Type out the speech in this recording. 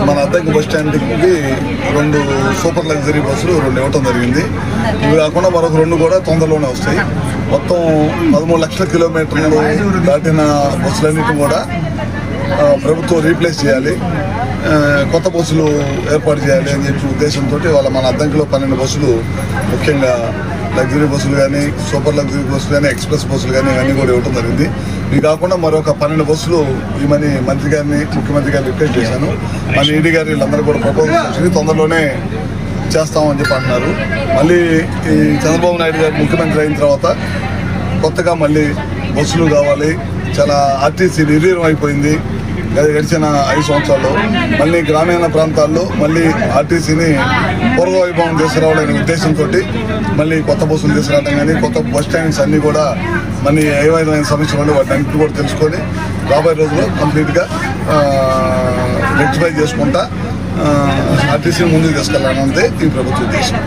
మన అద్దెకి బస్ స్టాండ్కి 2 సూపర్ లగ్జరీ బస్సులు 2 ఇవ్వటం జరిగింది. ఇవి కాకుండా మరొక 2 కూడా తొందరలోనే వస్తాయి. మొత్తం 13 లక్షల కిలోమీటర్లు దాటిన బస్సులన్నిటి కూడా ప్రభుత్వం రీప్లేస్ చేయాలి, కొత్త బస్సులు ఏర్పాటు చేయాలి అని చెప్పి ఉద్దేశంతో వాళ్ళ మన అద్దంకిలో 12 బస్సులు, ముఖ్యంగా లగ్జరీ బస్సులు కానీ, సూపర్ లగ్జరీ బస్సులు కానీ, ఎక్స్ప్రెస్ బస్సులు కానీ ఇవన్నీ కూడా ఇవ్వడం జరిగింది. ఇవి కాకుండా మరొక 12 బస్సులు ఇవన్నీ ముఖ్యమంత్రి గారిని రిక్వెస్ట్ చేశాను. మన ఈడీ గారు వీళ్ళందరూ కూడా ప్రపోజల్స్ వచ్చి తొందరలోనే చేస్తామని చెప్పి అంటున్నారు. మళ్ళీ ఈ చంద్రబాబు నాయుడు గారు ముఖ్యమంత్రి అయిన తర్వాత కొత్తగా మళ్ళీ బస్సులు కావాలి. చాలా ఆర్టీసీ నిర్వీర్యం అయిపోయింది గడిచిన 5 సంవత్సరాల్లో. మళ్ళీ గ్రామీణ ప్రాంతాల్లో మళ్ళీ ఆర్టీసీని పూర్వవైభవం తీసుకురావాలనే ఉద్దేశంతో మళ్ళీ కొత్త బస్సులు తీసుకురావడం కానీ, కొత్త బస్ స్టాండ్స్ అన్నీ కూడా మళ్ళీ ఏమైనా సమస్యలు ఉంటే వాటి అన్నింటి కూడా తెలుసుకొని రాబోయే రోజుల్లో కంప్లీట్గా రెక్టిఫై చేసుకుంటా ఆర్టీసీని ముందుకు తీసుకెళ్లాలన్నదే ఈ ప్రభుత్వ ఉద్దేశం.